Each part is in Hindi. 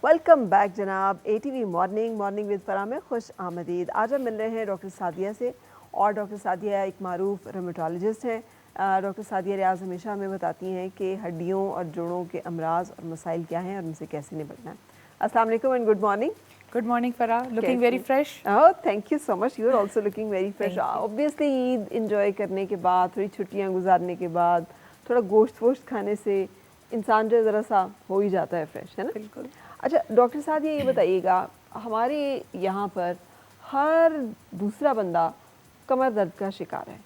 वेलकम बैक जनाब। ATV मॉर्निंग विद फराह में खुश आमदीद। आज हम मिल रहे हैं डॉक्टर सादिया से, और डॉक्टर सादिया एक मारूफ रोमेटोलॉजिस्ट हैं। डॉक्टर सादिया रियाज हमेशा हमें बताती हैं कि हड्डियों और जोड़ों के अमराज और मसाइल क्या हैं और उनसे कैसे निपटना है। अस्सलाम वालेकुम and good morning. Good morning Farah, looking very fresh. Oh thank you so much, you are also looking very fresh. Obviously Eid enjoy करने के बाद, थोड़ी छुट्टियां गुजारने के बाद, थोड़ा गोश्त वोश्त खाने से इंसान जो ज़रा सा हो ही जाता है फ्रेश, है ना? बिल्कुल। अच्छा डॉक्टर साहब ये बताइएगा, हमारे यहाँ पर हर दूसरा बंदा कमर दर्द का शिकार है।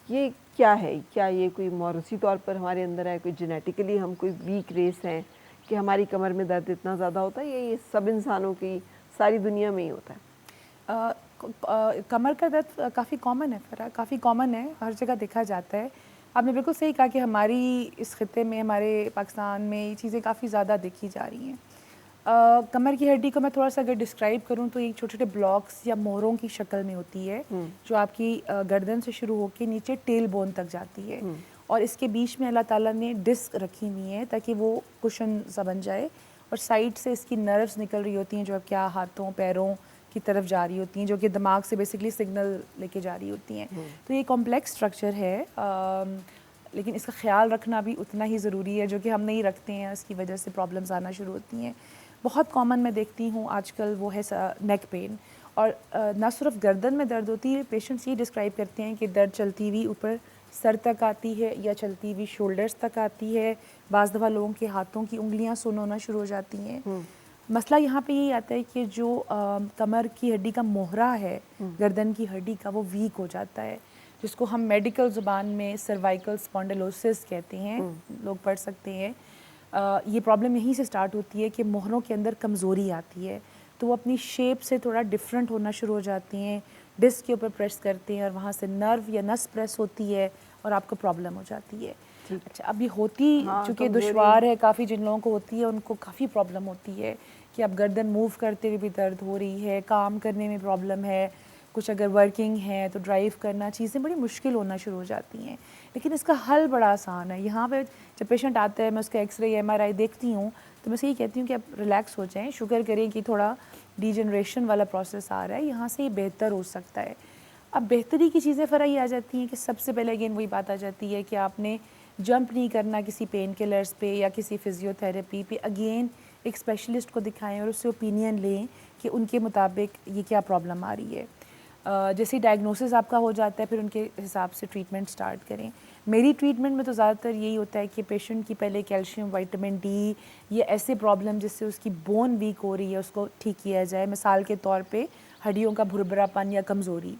ये क्या है? क्या ये कोई मौरूसी तौर पर हमारे अंदर है, कोई जेनेटिकली हम कोई वीक रेस हैं कि हमारी कमर में दर्द इतना ज़्यादा होता है, या ये सब इंसानों की सारी दुनिया में ही होता है? कमर का दर्द काफ़ी कॉमन है फराह, काफ़ी कॉमन है, हर जगह देखा जाता है। आपने बिल्कुल सही कहा कि हमारी इस खिते में, हमारे पाकिस्तान में ये चीज़ें काफ़ी ज़्यादा देखी जा रही हैं। कमर की हड्डी को मैं थोड़ा सा अगर डिस्क्राइब करूँ तो ये छोटे छोटे ब्लॉक्स या मोहरों की शक्ल में होती है, जो आपकी गर्दन से शुरू होकर नीचे टेल बोन तक जाती है, और इसके बीच में अल्लाह ताला ने डिस्क रखी हुई है ताकि वो कुशन सा बन जाए, और साइड से इसकी नर्व्स निकल रही होती हैं जो क्या हाथों पैरों की तरफ जा रही होती हैं, जो कि दिमाग से बेसिकली सिग्नल लेके जा रही होती हैं। तो ये कॉम्प्लेक्स स्ट्रक्चर है, लेकिन इसका ख्याल रखना भी उतना ही ज़रूरी है, जो कि हम नहीं रखते हैं, इसकी वजह से प्रॉब्लम्स आना शुरू होती हैं। बहुत कॉमन मैं देखती हूँ आजकल वो है नेक पेन, और ना सिर्फ गर्दन में दर्द होती है, पेशेंट्स ये डिस्क्राइब करते हैं कि दर्द चलती हुई ऊपर सर तक आती है या चलती हुई शोल्डर्स तक आती है। बाज़ दफ़ा लोगों के हाथों की उंगलियां सुन्न होना शुरू हो जाती हैं। मसला यहाँ पे यही आता है कि जो कमर की हड्डी का मोहरा है, गर्दन की हड्डी का, वो वीक हो जाता है, जिसको हम मेडिकल ज़ुबान में सर्वाइकल स्पॉन्डिलोसिस कहते हैं, लोग पढ़ सकते हैं। ये प्रॉब्लम यहीं से स्टार्ट होती है कि मोहरों के अंदर कमज़ोरी आती है, तो वो अपनी शेप से थोड़ा डिफरेंट होना शुरू हो जाती हैं। डिस्क के ऊपर प्रेस करते हैं और वहाँ से नर्व या नस प्रेस होती है और आपको प्रॉब्लम हो जाती है। अच्छा, अब ये होती चूँकि दुश्वार है, काफ़ी जिन लोगों को होती है उनको काफ़ी प्रॉब्लम होती है कि अब गर्दन मूव करते हुए भी दर्द हो रही है, काम करने में प्रॉब्लम है, कुछ अगर वर्किंग है तो ड्राइव करना, चीज़ें बड़ी मुश्किल होना शुरू हो जाती हैं। लेकिन इसका हल बड़ा आसान है। यहाँ पे जब पेशेंट आता है, मैं उसका एक्सरे या MRI देखती हूँ, तो मैं यही कहती हूँ कि आप रिलैक्स हो जाएं, शुक्र करें कि थोड़ा डिजनरेशन वाला प्रोसेस आ रहा है, यहाँ से ये बेहतर हो सकता है। अब बेहतरी की चीज़ें फ़रा ये आ जाती हैं कि सबसे पहले अगेन वही बात आ जाती है कि आपने जंप नहीं करना किसी पेन किलर्स पे या किसी फिजियोथेरेपी पे। अगेन एक स्पेशलिस्ट को दिखाएं और उससे ओपिनियन लें कि उनके मुताबिक ये क्या प्रॉब्लम आ रही है। जैसे डायग्नोसिस आपका हो जाता है, फिर उनके हिसाब से ट्रीटमेंट स्टार्ट करें। मेरी ट्रीटमेंट में तो ज़्यादातर यही होता है कि पेशेंट की पहले कैल्शियम, विटामिन डी या ऐसे प्रॉब्लम जिससे उसकी बोन वीक हो रही है उसको ठीक किया जाए। मिसाल के तौर पे हड्डियों का भुरभुरापन या कमज़ोरी,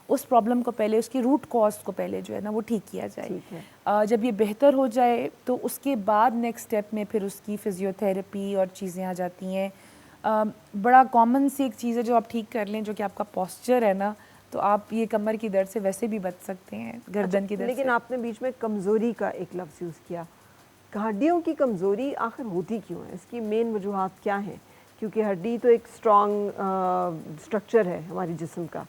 उस प्रॉब्लम को पहले, उसकी रूट कॉज को पहले जो है ना वो ठीक किया जाए। जब ये बेहतर हो जाए तो उसके बाद नेक्स्ट स्टेप में फिर उसकी फिजियोथेरेपी और चीज़ें आ जाती हैं। बड़ा कॉमन सी एक चीज़ है जो आप ठीक कर लें, जो कि आपका पोस्चर है ना, तो आप ये कमर की दर्द से वैसे भी बच सकते हैं, गर्दन की दर्द लेकिन से। आपने बीच में कमज़ोरी का एक लफ्ज़ यूज़ किया। हड्डियों की कमज़ोरी आखिर होती क्यों है? इसकी मेन वजूहात क्या हैं? क्योंकि हड्डी तो एक स्ट्रॉन्ग स्ट्रक्चर है हमारे जिस्म का।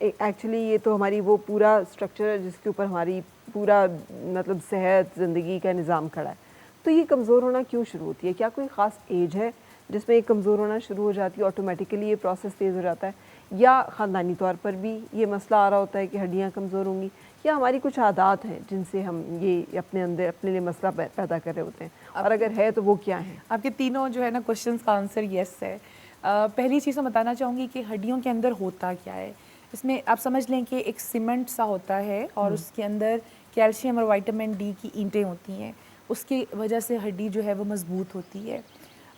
एक्चुअली ये तो हमारी वो पूरा स्ट्रक्चर है जिसके ऊपर हमारी पूरा मतलब सेहत, ज़िंदगी का निज़ाम खड़ा है। तो ये कमज़ोर होना क्यों शुरू होती है? क्या कोई ख़ास एज है जिसमें ये कमज़ोर होना शुरू हो जाती है, ऑटोमेटिकली ये प्रोसेस तेज़ हो जाता है, या ख़ानदानी तौर पर भी ये मसला आ रहा होता है कि हड्डियाँ कमज़ोर होंगी, या हमारी कुछ आदत हैं जिनसे हम ये अपने अंदर अपने लिए मसला पैदा कर रहे होते हैं, और अगर है तो वो क्या है? आपके तीनों जो है ना क्वेश्चंस का आंसर येस है। पहली चीज़ मैं बताना चाहूँगी कि हड्डियों के अंदर होता क्या है। इसमें आप समझ लें कि एक सीमेंट सा होता है और उसके अंदर कैल्शियम और विटामिन डी की ईंटें होती हैं, उसकी वजह से हड्डी जो है वो मज़बूत होती है।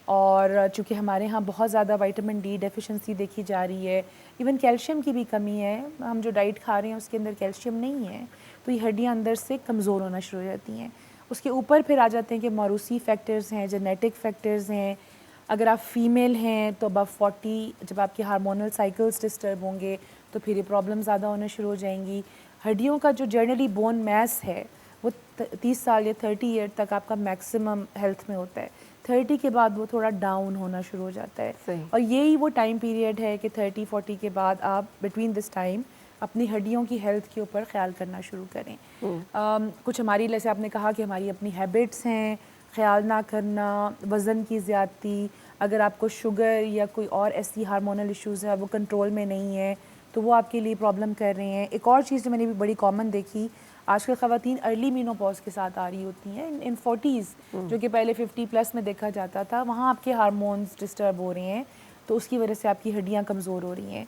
और चूँकि हमारे यहाँ बहुत ज़्यादा विटामिन डी डेफिशिएंसी देखी जा रही है, इवन कैल्शियम की भी कमी है, हम जो डाइट खा रहे हैं उसके अंदर कैल्शियम नहीं है, तो ये हड्डियाँ अंदर से कमज़ोर होना शुरू हो जाती हैं। उसके ऊपर फिर आ जाते हैं कि मौरूसी फैक्टर्स हैं, जेनेटिक फैक्टर्स हैं। अगर आप फीमेल हैं तो अबव 40 जब आपके हार्मोनल साइकिल्स डिस्टर्ब होंगे तो फिर ये प्रॉब्लम ज़्यादा होना शुरू हो जाएंगी। हड्डियों का जो जनरली बोन मैस है वो 30 साल या 30 ईयर तक आपका मैक्सिमम हेल्थ में होता है। 30 के बाद वो थोड़ा डाउन होना शुरू हो जाता है, और यही वो टाइम पीरियड है कि 30-40 के बाद आप बिटवीन दिस टाइम अपनी हड्डियों की हेल्थ के ऊपर ख्याल करना शुरू करें। कुछ हमारी, जैसे आपने कहा कि हमारी अपनी हैबिट्स हैं, ख्याल ना करना, वज़न की ज़्यादती, अगर आपको शुगर या कोई और ऐसी हार्मोनल इश्यूज़ है वो कंट्रोल में नहीं है तो वो आपके लिए प्रॉब्लम कर रहे हैं। एक और चीज़ जो मैंने भी बड़ी कॉमन देखी, आजकल ख़वातीन अर्ली मीनोपॉज के साथ आ रही होती हैं इन 40s, जो कि पहले 50+ में देखा जाता था। वहाँ आपके हार्मोन्स डिस्टर्ब हो रहे हैं तो उसकी वजह से आपकी हड्डियाँ कमज़ोर हो रही हैं।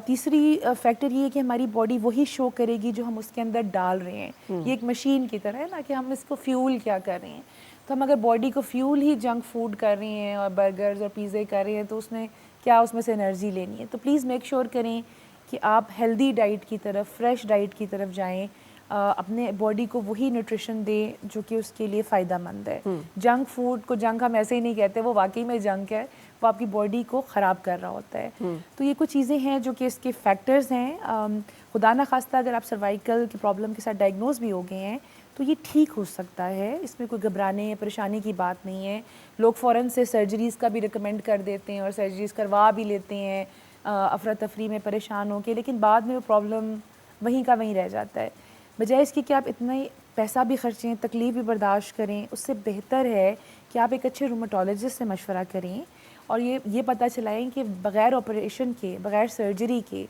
तीसरी फैक्टर ये है कि हमारी बॉडी वही शो करेगी जो हम उसके अंदर डाल रहे हैं। ये एक मशीन की तरह है ना कि हम इसको फ्यूल क्या कर रहे हैं। तो हम अगर बॉडी को फ्यूल ही जंक फूड कर रहे हैं और बर्गर्स और पिज़्ज़े कर रहे हैं तो उसमें क्या उसमें से एनर्जी लेनी है। तो प्लीज़ मेक श्योर करें कि आप हेल्दी डाइट की तरफ, फ्रेश डाइट की तरफ जाएं, अपने बॉडी को वही न्यूट्रिशन दें जो कि उसके लिए फ़ायदेमंद है। जंक फूड को जंक हम ऐसे ही नहीं कहते, वो वाकई में जंक है, वो आपकी बॉडी को ख़राब कर रहा होता है। तो ये कुछ चीज़ें हैं जो कि इसके फैक्टर्स हैं। खुदा ना खास्ता अगर आप सर्वाइकल की प्रॉब्लम के साथ डायग्नोज भी हो गए हैं तो ये ठीक हो सकता है, इसमें कोई घबराने या परेशानी की बात नहीं है। लोग फ़ौरन से सर्जरीज़ का भी रिकमेंड कर देते हैं और सर्जरीज़ करवा भी लेते हैं अफरा तफरी में परेशान हो के, लेकिन बाद में वो प्रॉब्लम वहीं का वहीं रह जाता है। बजाय इसके कि आप इतना ही पैसा भी खर्चें, तकलीफ़ भी बर्दाश्त करें, उससे बेहतर है कि आप एक अच्छे रूमेटोलॉजिस्ट से मशवरा करें और ये पता चलाएं कि बग़ैर ऑपरेशन के, बग़ैर सर्जरी के,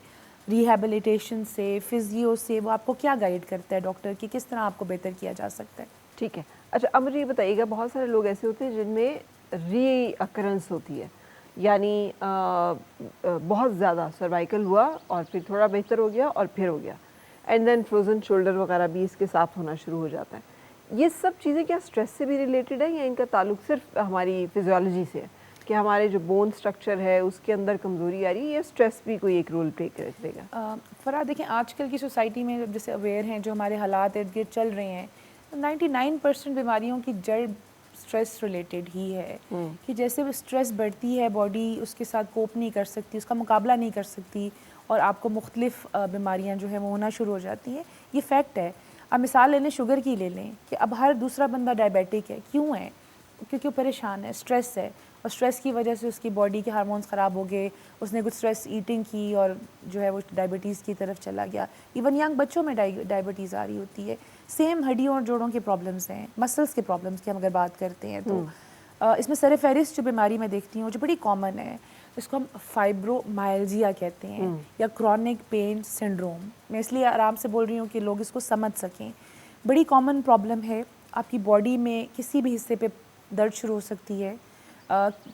रिहैबिलिटेशन से, फिजियो से वो आपको क्या गाइड करता है डॉक्टर कि किस तरह आपको बेहतर किया जा सकता है। ठीक है। अच्छा, अब मुझे ये बताइएगा, बहुत सारे लोग ऐसे होते हैं जिनमें रीअकरेंस होती है, यानी बहुत ज़्यादा सर्वाइकल हुआ और फिर थोड़ा बेहतर हो गया और फिर हो गया, एंड देन फ्रोज़न शोल्डर वगैरह भी इसके साथ होना शुरू हो जाता है। ये सब चीज़ें क्या स्ट्रेस से भी रिलेटेड है या इनका ताल्लुक सिर्फ हमारी फिजियोलॉजी से है कि हमारे जो बोन स्ट्रक्चर है उसके अंदर कमज़ोरी आ रही है, या स्ट्रेस भी कोई एक रोल प्ले करेगा? फ़राह देखें, आजकल की सोसाइटी में जब जैसे अवेयर हैं, जो हमारे हालात इर्द गिर्द चल रहे हैं, 99% बीमारियों की जड़ स्ट्रेस रिलेटेड ही है। कि जैसे वो स्ट्रेस बढ़ती है, बॉडी उसके साथ कोप नहीं कर सकती, उसका मुकाबला नहीं कर सकती और आपको मुख्तलिफ बीमारियाँ जो है वो होना शुरू हो जाती हैं। ये फैक्ट है। अब मिसाल ले लें, शुगर की ले लें कि अब हर दूसरा बंदा डायबिटिक है। क्यों है? क्योंकि वो परेशान है, स्ट्रेस है, और स्ट्रेस की वजह से उसकी बॉडी के हार्मोन्स ख़राब हो गए, उसने कुछ स्ट्रेस ईटिंग की और जो है वो डायबिटीज़ की तरफ चला गया। इवन यंग बच्चों में डायबिटीज़ आ रही होती है। सेम हड्डियों और जोड़ों के प्रॉब्लम्स हैं, मसल्स के प्रॉब्लम्स की हम अगर बात करते हैं तो इसमें सर-ए-फ़हरिस्त जो बीमारी मैं देखती हूँ जो बड़ी कॉमन है, इसको हम फाइब्रोमाइल्जिया कहते हैं या क्रॉनिक पेन सिंड्रोम। मैं इसलिए आराम से बोल रही हूँ कि लोग इसको समझ सकें। बड़ी कॉमन प्रॉब्लम है, आपकी बॉडी में किसी भी हिस्से पे दर्द शुरू हो सकती है,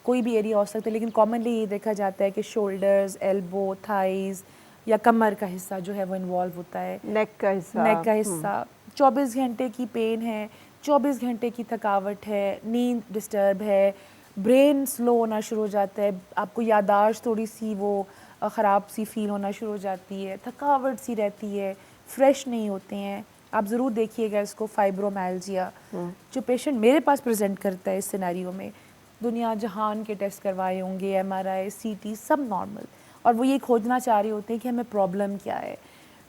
कोई भी एरिया हो सकता है, लेकिन कॉमनली ये देखा जाता है कि शोल्डर्स, एल्बो, थाइज़ या कमर का हिस्सा जो है वो इन्वॉल्व होता है। नेक का हिस्सा 24 घंटे की पेन है, 24 घंटे की थकावट है, नींद डिस्टर्ब है, ब्रेन स्लो होना शुरू हो जाता है, आपको याददाश्त थोड़ी सी वो ख़राब सी फील होना शुरू हो जाती है, थकावट सी रहती है, फ्रेश नहीं होते हैं। आप ज़रूर देखिएगा इसको, फाइब्रोमाइल्जिया। जो पेशेंट मेरे पास प्रेजेंट करता है इस सिनेरियो में, दुनिया जहान के टेस्ट करवाए होंगे, MRI, CT सब नॉर्मल, और वो ये खोजना चाह रहे होते हैं कि हमें प्रॉब्लम क्या है।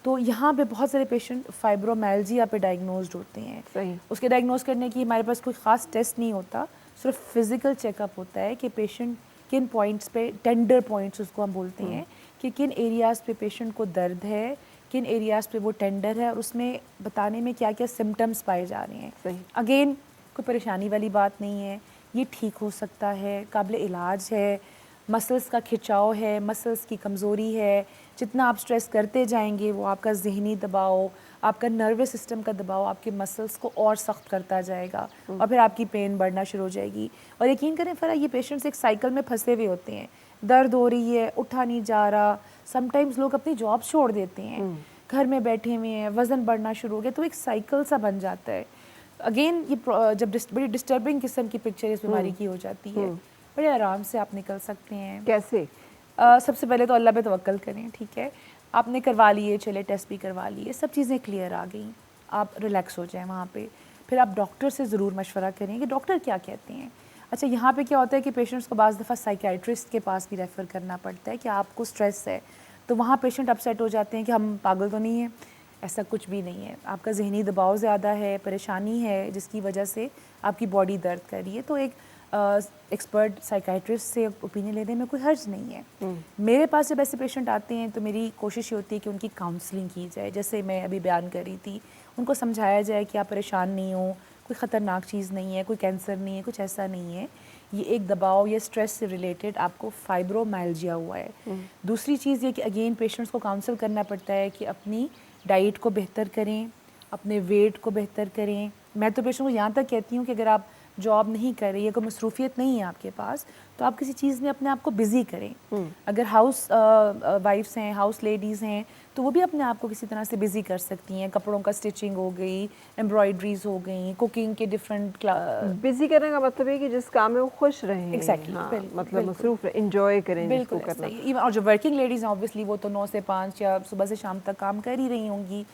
तो यहाँ पे बहुत सारे पेशेंट फाइब्रोमाइल्जिया पे डायग्नोज्ड होते हैं। सही। उसके डायग्नोज करने की हमारे पास कोई ख़ास टेस्ट नहीं होता, सिर्फ फिज़िकल चेकअप होता है कि पेशेंट किन पॉइंट्स पे, टेंडर पॉइंट्स उसको हम बोलते हैं, कि किन एरियाज़ पे पेशेंट को दर्द है, किन एरियाज़ पे वो टेंडर है, और उसमें बताने में क्या क्या सिम्टम्स पाए जा रहे हैं। सही। अगेन कोई परेशानी वाली बात नहीं है, ये ठीक हो सकता है, काबिल इलाज है। मसल्स का खिंचाव है, मसल्स की कमज़ोरी है, जितना आप स्ट्रेस करते जाएंगे वो आपका ज़हनी दबाव, आपका नर्वस सिस्टम का दबाव आपके मसल्स को और सख्त करता जाएगा और फिर आपकी पेन बढ़ना शुरू हो जाएगी। और यकीन करें फ़रा, ये पेशेंट्स एक साइकिल में फंसे हुए होते हैं, दर्द हो रही है, उठा नहीं जा रहा, समटाइम्स लोग अपनी जॉब छोड़ देते हैं, घर में बैठे हुए हैं, वज़न बढ़ना शुरू हो गया, तो एक साइकिल सा बन जाता है। अगेन ये जब बड़ी डिस्टर्बिंग किस्म की पिक्चर इस बीमारी की हो जाती है, बड़े आराम से आप निकल सकते हैं। कैसे? सबसे पहले तो अल्लाह पे तवक्कल करें, ठीक है। आपने करवा लिए, चले टेस्ट भी करवा लिए, सब चीज़ें क्लियर आ गई, आप रिलैक्स हो जाएं वहाँ पे। फिर आप डॉक्टर से ज़रूर मशवरा करें कि डॉक्टर क्या कहते हैं। अच्छा, यहाँ पे क्या होता है कि पेशेंट्स को बाज़ दफ़ा साइकियाट्रिस्ट के पास भी रेफ़र करना पड़ता है कि आपको स्ट्रेस है, तो वहाँ पेशेंट अपसेट हो जाते हैं कि हम पागल तो नहीं हैं। ऐसा कुछ भी नहीं है, आपका ज़हनी दबाव ज़्यादा है, परेशानी है जिसकी वजह से आपकी बॉडी दर्द कर रही है। तो एक एक्सपर्ट साइकाइट्रिस्ट से ओपिनियन लेने में कोई हर्ज नहीं है। मेरे पास जब ऐसे पेशेंट आते हैं तो मेरी कोशिश ये होती है कि उनकी काउंसलिंग की जाए, जैसे मैं अभी बयान कर रही थी, उनको समझाया जाए कि आप परेशान नहीं हो, कोई ख़तरनाक चीज़ नहीं है, कोई कैंसर नहीं है, कुछ ऐसा नहीं है। ये एक दबाव या स्ट्रेस से रिलेटेड आपको फाइब्रोमाइल्जिया हुआ है। दूसरी चीज़ ये कि अगेन पेशेंट्स को काउंसल करना पड़ता है कि अपनी डाइट को बेहतर करें, अपने वेट को बेहतर करें। मैं तो पेशेंट को यहाँ तक कहती हूँ कि अगर आप जॉब नहीं कर रही है, कोई मसरूफियत नहीं है आपके पास, तो आप किसी चीज़ में अपने आप को बिज़ी करें। अगर हाउस वाइफ्स हैं, हाउस लेडीज़ हैं, तो वो भी अपने आप को किसी तरह से बिज़ी कर सकती हैं। कपड़ों का स्टिचिंग हो गई, एम्ब्रॉयडरीज हो गई, कुकिंग के डिफरेंट बिजी करने का मतलब है कि जिस काम में वो खुश रहें। Exactly, हाँ, बिल्कुल, मतलब बिल्कुल। मसरूफ रहे, इंजॉय करें जिसको बिल्कुल करना। सही। इवन और जो वर्किंग लेडीज़ हैं ऑब्वियसली वो तो 9 से 5 या सुबह से शाम तक काम कर ही रही होंगी।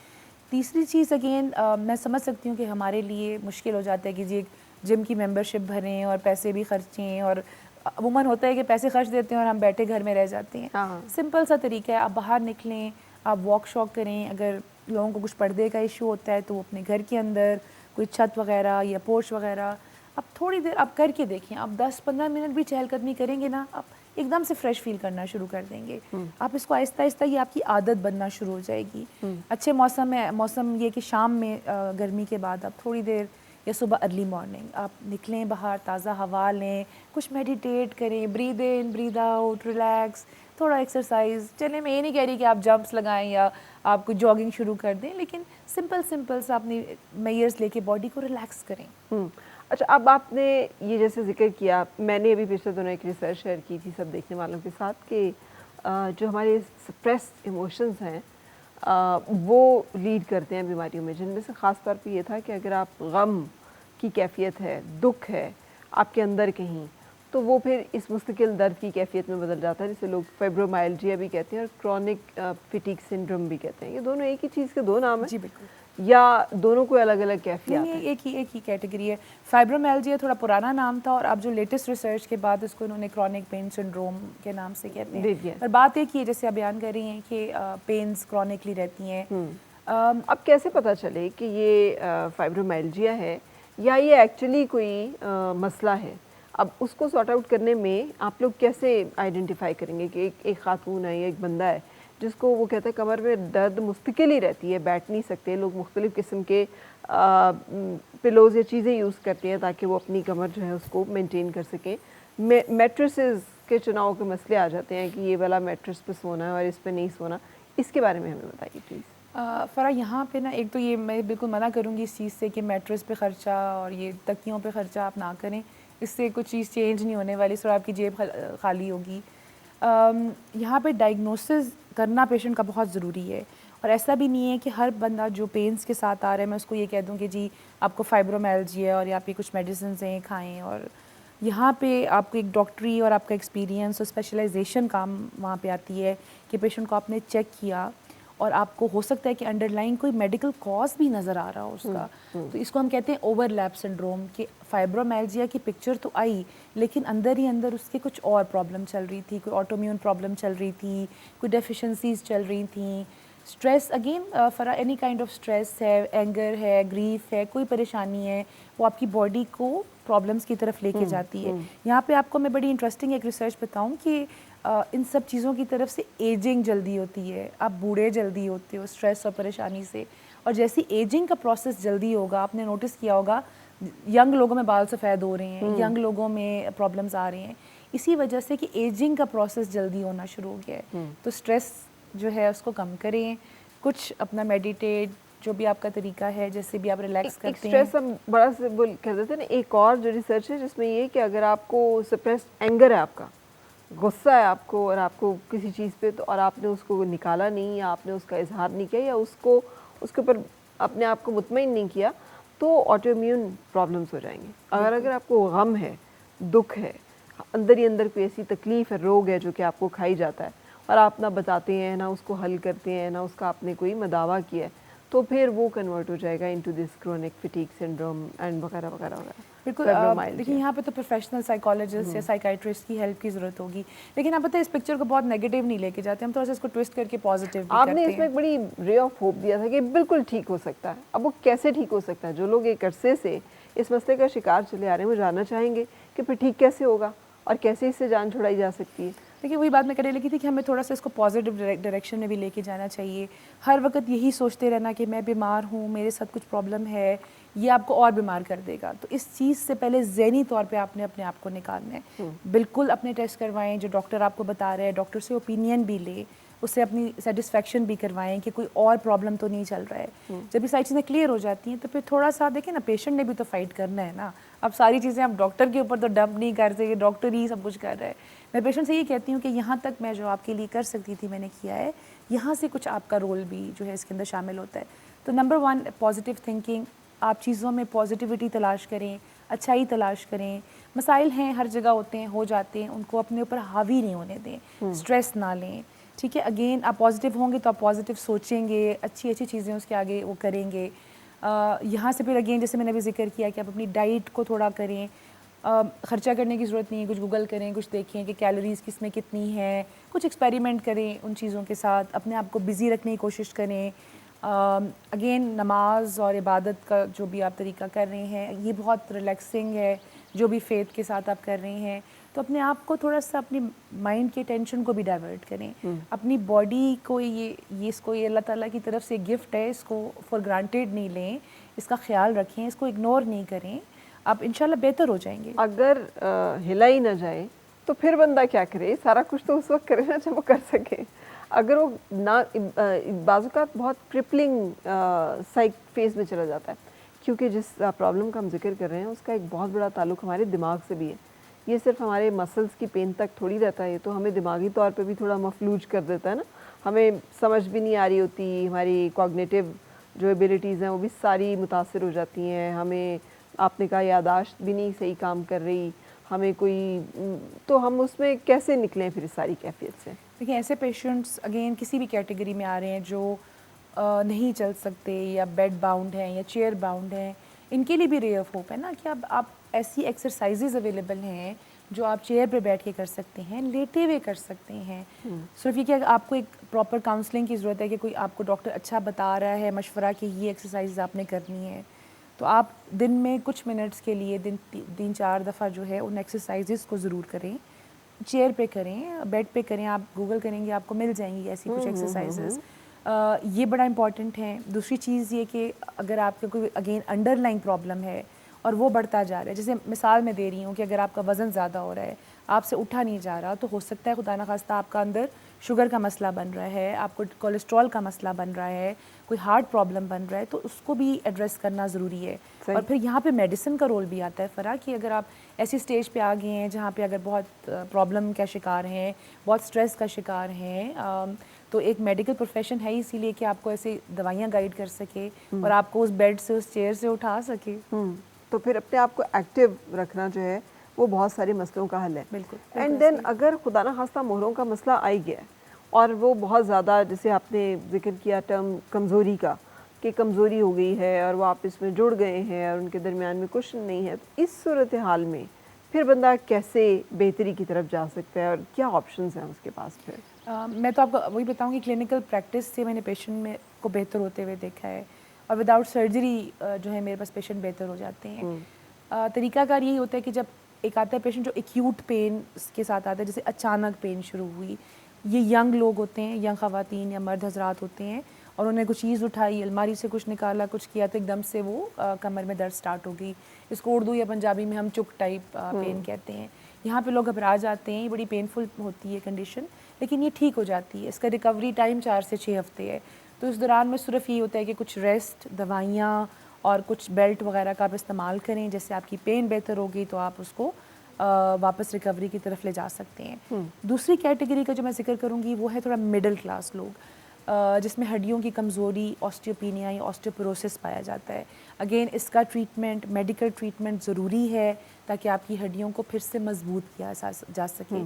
तीसरी चीज़ अगेन मैं समझ सकती हूँ कि हमारे लिए मुश्किल हो जाता है कि जी एक जिम की मेंबरशिप भरें और पैसे भी खर्चें, और अमूमन होता है कि पैसे खर्च देते हैं और हम बैठे घर में रह जाते हैं। हाँ। सिंपल सा तरीका है, आप बाहर निकलें, आप वॉक शॉक करें। अगर लोगों को कुछ पर्दे का इशू होता है तो वो अपने घर के अंदर कोई छत वगैरह या पोर्च वगैरह आप थोड़ी देर आप करके देखें। आप 10-15 मिनट भी चहलकदमी करेंगे ना, आप एकदम से फ्रेश फील करना शुरू कर देंगे। आप इसको आहिस्ता आहिस्ता ये आपकी आदत बनना शुरू हो जाएगी। अच्छे मौसम है, मौसम ये कि शाम में गर्मी के बाद आप थोड़ी देर या सुबह अर्ली मॉर्निंग आप निकलें बाहर, ताज़ा हवा लें, कुछ मेडिटेट करें, breathe in breathe out, relax, थोड़ा एक्सरसाइज। चलें, मैं ये नहीं कह रही कि आप जंप्स लगाएं या आप कोई जॉगिंग शुरू कर दें, लेकिन सिंपल सा अपनी मेयर्स लेके बॉडी को रिलैक्स करें। अच्छा, अब आपने ये जैसे जिक्र किया, मैंने अभी पिछले दिनों एक रिसर्च शेयर की थी सब देखने वालों के साथ कि जो हमारे सप्रेस इमोशंस हैं वो लीड करते हैं बीमारियों में, जिनमें से ख़ास तौर पे ये था कि अगर आप गम की कैफियत है, दुख है आपके अंदर कहीं, तो वो फिर इस मुस्तकिल दर्द की कैफियत में बदल जाता है, जिसे लोग फाइब्रोमाइल्जिया भी कहते हैं और क्रॉनिक फटीग सिंड्रोम भी कहते हैं। ये दोनों एक ही चीज़ के दो नाम हैं? जी बिल्कुल। या दोनों को अलग अलग कैफियत नहीं, है? एक ही कैटेगरी है। फाइब्रोमाइल्जिया थोड़ा पुराना नाम था और अब जो लेटेस्ट रिसर्च के बाद इसको इन्होंने क्रॉनिक पेन सिंड्रोम के नाम से कहते हैं। पर बात एक ही है, जैसे आप बयान कर रही हैं कि पेन्स क्रॉनिकली रहती हैं। अब कैसे पता चले कि ये फाइब्रोमाइल्जिया है या ये एक्चुअली कोई मसला है? अब उसको सॉर्ट आउट करने में आप लोग कैसे आइडेंटिफाई करेंगे कि एक खातून है या एक बंदा है जिसको वो कहते हैं कमर में दर्द मुस्तकिल ही रहती है, बैठ नहीं सकते, लोग मुख्तलिफ़ किस्म के पिलोज़ या चीज़ें यूज़ करते हैं ताकि वो अपनी कमर जो है उसको मेंटेन कर सकें। मैट्रेसेस के चुनाव के मसले आ जाते हैं कि ये वाला मैट्रेस पे सोना है और इस पे नहीं सोना, इसके बारे में हमें बताइए प्लीज़। फ़रा यहाँ पे ना, एक तो ये मैं बिल्कुल मना करूँगी इस चीज़ से कि मैट्रेस पे ख़र्चा और ये तकियों पे ख़र्चा आप ना करें, इससे कुछ चीज़ चेंज नहीं होने वाली, सिर्फ आपकी जेब खाली होगी। यहाँ पे डायग्नोसिस करना पेशेंट का बहुत ज़रूरी है, और ऐसा भी नहीं है कि हर बंदा जो पेन्स के साथ आ रहा है मैं उसको ये कह दूँ कि जी आपको फाइब्रोमाइल्जिया और या पे कुछ मेडिसिन हैं खाएँ। और यहाँ पे आपको एक डॉक्टरी और आपका एक्सपीरियंस और स्पेशलाइजेशन काम वहाँ पे आती है कि पेशेंट को आपने चेक किया और आपको हो सकता है कि अंडरलाइन कोई मेडिकल कॉज भी नज़र आ रहा हो उसका। तो इसको हम कहते हैं ओवरलैप सिंड्रोम, कि फाइब्रोमाइल्जिया की पिक्चर तो आई लेकिन अंदर ही अंदर उसके कुछ और प्रॉब्लम चल रही थी, कोई ऑटोम्यून प्रॉब्लम चल रही थी, कोई डेफिशिएंसीज चल रही थी, stress again for any kind of stress है, एंगर है, ग्रीफ है, कोई परेशानी है, वो आपकी बॉडी को प्रॉब्लम्स की तरफ लेके जाती है। यहाँ पे आपको मैं बड़ी इंटरेस्टिंग एक रिसर्च बताऊँ कि इन सब चीज़ों की तरफ से एजिंग जल्दी होती है, आप बूढ़े जल्दी होते हो स्ट्रेस और परेशानी से, और जैसी एजिंग का प्रोसेस जल्दी होगा, आपने नोटिस किया होगा यंग लोगों में बाल सफ़ेद हो रहे हैं, यंग लोगों में प्रॉब्लम्स आ रहे हैं, इसी वजह से कि एजिंग का प्रोसेस जल्दी होना शुरू हो गया है। तो स्ट्रेस जो है उसको कम करें, कुछ अपना मेडिटेट, जो भी आपका तरीका है, जैसे भी आप रिलैक्स करते हैं। स्ट्रेस हम बड़ा से बोल कह देते हैं ना, एक और जो रिसर्च है जिसमें ये कि अगर आपको सप्रेस्ड एंगर है, आपका गुस्सा है आपको और आपको किसी चीज़ पे, तो और आपने उसको निकाला नहीं या आपने उसका इजहार नहीं किया या उसको उसके ऊपर अपने आप को मुतमईन नहीं किया, तो ऑटोइम्यून प्रॉब्लम्स हो जाएंगे। अगर आपको गम है, दुख है, अंदर ही अंदर कोई ऐसी तकलीफ़ है, रोग है जो कि आपको खाई जाता है और आप ना बताते हैं ना उसको हल करते हैं ना उसका आपने कोई मदावा किया है, तो फिर वो कन्वर्ट हो जाएगा into this chronic fatigue syndrome and वगैरह वगैरह वगैरह। बिल्कुल। लेकिन यहाँ पे तो प्रोफेशनल साइकोलॉजिस्ट या साइकाइट्रिस्ट की हेल्प की ज़रूरत होगी। लेकिन आप पता है इस पिक्चर को बहुत नेगेटिव नहीं लेके जाते, हम थोड़ा सा इसको ट्विस्ट करके पॉजिटिव भी करते हैं। आपने इसमें एक बड़ी रे ऑफ होप दिया था कि बिल्कुल ठीक हो सकता है। अब वो कैसे ठीक हो सकता है? जो लोग एक अरसे से इस मसले का शिकार चले आ रहे हैं वो जानना चाहेंगे कि फिर ठीक कैसे होगा और कैसे इससे जान छुड़ाई जा सकती है। देखिए वही बात मैं करने लगी थी कि हमें थोड़ा सा इसको पॉजिटिव डायरेक्शन में भी लेके जाना चाहिए। हर वक्त यही सोचते रहना कि मैं बीमार हूँ, मेरे साथ कुछ प्रॉब्लम है, ये आपको और बीमार कर देगा। तो इस चीज़ से पहले ज़हनी तौर पे आपने अपने आप को निकालना है। बिल्कुल अपने टेस्ट करवाएं जो डॉक्टर आपको बता रहे हैं, डॉक्टर से ओपिनियन भी लें, उससे अपनी सेटिस्फेक्शन भी करवाएं कि कोई और प्रॉब्लम तो नहीं चल रहा है। जब ये सारी चीज़ें क्लियर हो जाती हैं तो फिर थोड़ा सा देखिए ना, पेशेंट ने भी तो फाइट करना है ना। अब सारी चीज़ें आप डॉक्टर के ऊपर तो डंप नहीं कर सकते, डॉक्टर ही सब कुछ कर रहा है। मैं पेशेंट से ये कहती हूँ कि यहाँ तक मैं जो आपके लिए कर सकती थी मैंने किया है, यहाँ से कुछ आपका रोल भी जो है इसके अंदर शामिल होता है। तो नंबर 1 पॉजिटिव थिंकिंग, आप चीज़ों में पॉजिटिविटी तलाश करें, अच्छाई तलाश करें। मसाइल हैं, हर जगह होते हैं, हो जाते हैं, उनको अपने ऊपर हावी नहीं होने दें, स्ट्रेस ना लें, ठीक है। अगेन आप पॉजिटिव होंगे तो आप पॉजिटिव सोचेंगे, अच्छी अच्छी चीज़ें उसके आगे वो करेंगे। यहाँ से फिर अगेन जैसे मैंने अभी जिक्र किया कि आप अपनी डाइट को थोड़ा करें, ख़र्चा करने की ज़रूरत नहीं है, कुछ गूगल करें, कुछ देखें कि कैलोरीज़ किस में कितनी है, कुछ एक्सपेरिमेंट करें उन चीज़ों के साथ, अपने आप को बिज़ी रखने की कोशिश करें। अगेन नमाज और इबादत का जो भी आप तरीका कर रहे हैं ये बहुत रिलैक्सिंग है, जो भी फेथ के साथ आप कर रहे हैं। तो अपने आप को थोड़ा सा अपनी माइंड के टेंशन को भी डाइवर्ट करें, अपनी बॉडी को ये इसको ये अल्लाह ताला की तरफ से गिफ्ट है, इसको फॉर ग्रांटेड नहीं लें, इसका ख्याल रखें, इसको इग्नोर नहीं करें, आप इंशाल्लाह बेहतर हो जाएंगे। अगर हिला ही ना जाए तो फिर बंदा क्या करे? सारा कुछ तो उस वक्त करे ना जब वो कर सके। अगर वो ना बाज़ात बहुत क्रिपलिंग साइक फेज में चला जाता है, क्योंकि जिस प्रॉब्लम का हम जिक्र कर रहे हैं उसका एक बहुत बड़ा ताल्लुक हमारे दिमाग से भी है। ये सिर्फ हमारे मसल्स की पेन तक थोड़ी रहता है, ये तो हमें दिमागी तौर पे भी थोड़ा मफलूज कर देता है ना। हमें समझ भी नहीं आ रही होती, हमारी कॉग्निटिव जो एबिलिटीज़ हैं वो भी सारी मुतासर हो जाती हैं। हमें आपने कहा यादाश्त भी नहीं सही काम कर रही, हमें कोई तो हम उसमें कैसे निकलें फिर इस सारी कैफियत से? देखिए ऐसे पेशेंट्स अगेन किसी भी कैटेगरी में आ रहे हैं जो नहीं चल सकते या बेड बाउंड हैं या चेयर बाउंड हैं, इनके लिए भी रे ऑफ होप है ना कि अब आप ऐसी एक्सरसाइजेज अवेलेबल हैं जो आप चेयर पे बैठ के कर सकते हैं, लेटे हुए कर सकते हैं। सिर्फ ये कि आपको एक प्रॉपर काउंसलिंग की ज़रूरत है कि कोई आपको डॉक्टर अच्छा बता रहा है मशवरा कि ये एक्सरसाइज आपने करनी है, तो आप दिन में कुछ मिनट्स के लिए दिन 3-4 दफ़ा जो है उन एक्सरसाइजेस को ज़रूर करें। चेयर पे करें, बेड पे करें, आप गूगल करेंगे आपको मिल जाएंगी ऐसी कुछ एक्सरसाइजेस। ये बड़ा इंपॉर्टेंट है। दूसरी चीज़ ये कि अगर आपका कोई अगेन अंडरलाइन प्रॉब्लम है और वो बढ़ता जा रहा है, जैसे मिसाल मैं दे रही हूँ कि अगर आपका वज़न ज़्यादा हो रहा है, आपसे उठा नहीं जा रहा, तो हो सकता है खुदा न खास्ता आपका अंदर शुगर का मसला बन रहा है, आपको कोलेस्ट्रॉल का मसला बन रहा है, कोई हार्ट प्रॉब्लम बन रहा है, तो उसको भी एड्रेस करना ज़रूरी है। और फिर यहाँ पे मेडिसिन का रोल भी आता है फ़रा कि अगर आप ऐसी स्टेज पे आ गए हैं जहाँ पे अगर बहुत प्रॉब्लम का शिकार हैं, बहुत स्ट्रेस का शिकार हैं, तो एक मेडिकल प्रोफेशन है इसीलिए कि आपको ऐसी दवाइयाँ गाइड कर सके और आपको उस बेड से उस चेयर से उठा सके। तो फिर अपने आप को एक्टिव रखना जो है वो बहुत सारे मसलों का हल है। बिल्कुल। एंड देन अगर खुदा ना खास्ता मोहरों का मसला आ ही गया है और वो बहुत ज़्यादा, जैसे आपने जिक्र किया टर्म कमज़ोरी का, कि कमज़ोरी हो गई है और वो आपस में जुड़ गए हैं और उनके दरमियान में कुछ नहीं है, तो इस सूरत हाल में फिर बंदा कैसे बेहतरी की तरफ जा सकता है और क्या ऑप्शंस हैं उसके पास फिर? मैं तो आपको वही बताऊंगी, क्लिनिकल प्रैक्टिस से मैंने पेशेंट में को बेहतर होते हुए देखा है और विदाउट सर्जरी जो है मेरे पास पेशेंट बेहतर हो जाते हैं। तरीकाकार यही होता है कि जब एक आता है पेशेंट जो एक्यूट पेन के साथ आता है, जैसे अचानक पेन शुरू हुई, ये यंग लोग होते हैं, यंग ख़वातीन या मर्द हजरात होते हैं और उन्हें कुछ चीज़ उठाई, अलमारी से कुछ निकाला, कुछ किया तो एकदम से वो कमर में दर्द स्टार्ट हो गई। इसको उर्दू या पंजाबी में हम चुक टाइप पेन कहते हैं। यहाँ पे लोग घबरा जाते हैं, ये बड़ी पेनफुल होती है कंडीशन, लेकिन ये ठीक हो जाती है। इसका रिकवरी टाइम 4 से 6 हफ्ते है। तो इस दौरान में सिर्फ ये होता है कि कुछ रेस्ट, दवाइयाँ और कुछ बेल्ट वगैरह का आप इस्तेमाल करें। जैसे आपकी पेन बेहतर होगी तो आप उसको वापस रिकवरी की तरफ ले जा सकते हैं। दूसरी कैटेगरी का जो मैं जिक्र करूँगी वो है थोड़ा मिडिल क्लास लोग, जिसमें हड्डियों की कमज़ोरी, ऑस्टियोपीनिया या ऑस्टियोपोरोसिस पाया जाता है। अगेन इसका ट्रीटमेंट, मेडिकल ट्रीटमेंट ज़रूरी है ताकि आपकी हड्डियों को फिर से मजबूत किया जा सके।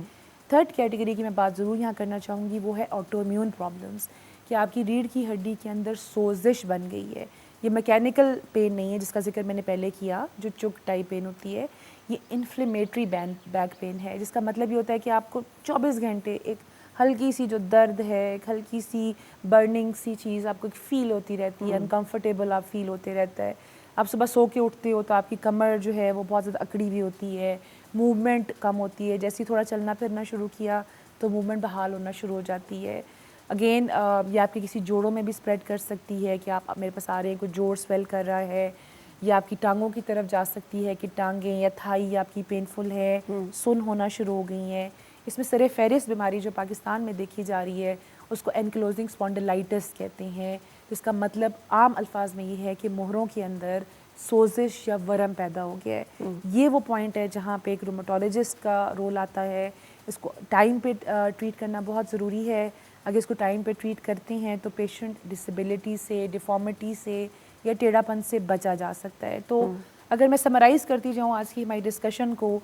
थर्ड कैटेगरी की मैं बात ज़रूर यहाँ करना चाहूँगी, वो है ऑटोइम्यून प्रॉब्लम्स, कि आपकी रीढ़ की हड्डी के अंदर सोजिश बन गई है। ये मैकेनिकल पेन नहीं है जिसका जिक्र मैंने पहले किया, जो चुक टाइप पेन होती है, ये इन्फ्लेमेटरी बैक पेन है, जिसका मतलब ये होता है कि आपको 24 घंटे एक हल्की सी जो दर्द है, एक हल्की सी बर्निंग सी चीज़ आपको फील होती रहती है, अनकंफर्टेबल आप फील होते रहता है। आप सुबह सो के उठते हो तो आपकी कमर जो है वो बहुत ज़्यादा अकड़ी भी होती है, मूवमेंट कम होती है। जैसे ही थोड़ा चलना फिरना शुरू किया तो मूवमेंट बहाल होना शुरू हो जाती है। अगेन ये आपके किसी जोड़ों में भी स्प्रेड कर सकती है कि आप मेरे पास आ रहे हैं, कोई जोड़ स्वेल कर रहा है, या आपकी टांगों की तरफ जा सकती है कि टांगें या थाई आपकी पेनफुल है, सुन होना शुरू हो गई हैं। इसमें सरे फेरिस बीमारी जो पाकिस्तान में देखी जा रही है उसको एनक्लोजिंग स्पॉन्डिलाइटिस कहते हैं, जिसका मतलब आम अल्फाज में ये है कि मोहरों के अंदर सोजिश या वरम पैदा हो गया है। ये वो पॉइंट है जहाँ पे एक रूमेटोलॉजिस्ट का रोल आता है। इसको टाइम पे ट्रीट करना बहुत ज़रूरी है। अगर इसको टाइम पे ट्रीट करते हैं तो पेशेंट डिसेबिलिटी से, डिफॉर्मिटी से या टेढ़ापन से बचा जा सकता है। तो अगर मैं समराइज़ करती जाऊँ आज की हमारी डिस्कशन को,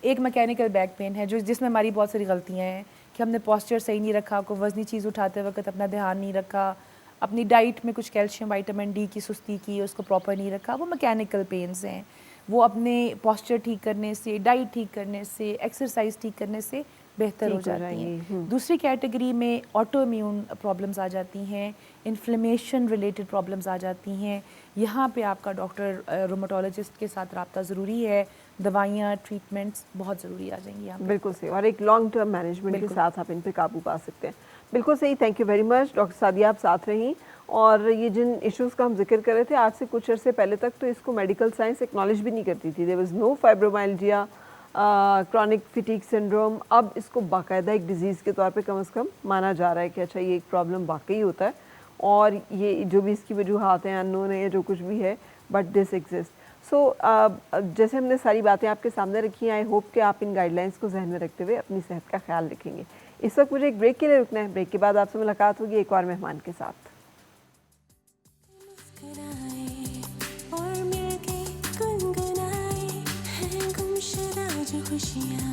एक मैकेनिकल बैक पेन है जो जिसमें हमारी बहुत सारी गलतियाँ हैं कि हमने पोस्चर सही नहीं रखा, कोई वज़नी चीज़ उठाते वक्त अपना ध्यान नहीं रखा, अपनी डाइट में कुछ कैल्शियम विटामिन डी की सुस्ती की, उसको प्रॉपर नहीं रखा, वो मैकेनिकल पेन्स हैं। वो अपने पोस्चर ठीक करने से, डाइट ठीक करने से, एक्सरसाइज ठीक करने से बेहतर हो जाती हैं। दूसरी कैटेगरी में ऑटो इम्यून प्रॉब्लम्स आ जाती हैं, इन्फ्लेमेशन रिलेटेड प्रॉब्लम्स आ जाती हैं। यहाँ पे आपका डॉक्टर रूमेटोलॉजिस्ट के साथ रब्ता ज़रूरी है। दवाइयाँ, ट्रीटमेंट्स बहुत ज़रूरी आ जाएंगी यहाँ पे। बिल्कुल सही, और एक लॉन्ग टर्म मैनेजमेंट के साथ आप इन पे काबू पा सकते हैं। बिल्कुल सही, thank you very much doctor Sadia, आप साथ रहीं। और ये जिन इश्यूज़ का हम जिक्र कर रहे थे, आज से कुछ अर्से पहले तक तो इसको मेडिकल साइंस एक्नॉलेज भी नहीं करती थी। There was no fibromyalgia, chronic fatigue syndrome. अब इसको बाकायदा एक डिजीज़ के तौर पे कम से कम माना जा रहा है कि अच्छा ये एक प्रॉब्लम वाकई होता है, और ये जो भी इसकी वजूहात हैं, अननोन है या जो कुछ भी है, बट दिस एग्जिस्ट। सो जैसे हमने सारी बातें आपके सामने रखी हैं, आई होप कि आप इन गाइडलाइंस को जहन में रखते हुए अपनी सेहत का ख्याल रखेंगे। इस वक्त मुझे एक ब्रेक के लिए रुकना है। ब्रेक के बाद आपसे मुलाकात होगी एक और मेहमान के साथ। खुशियाँ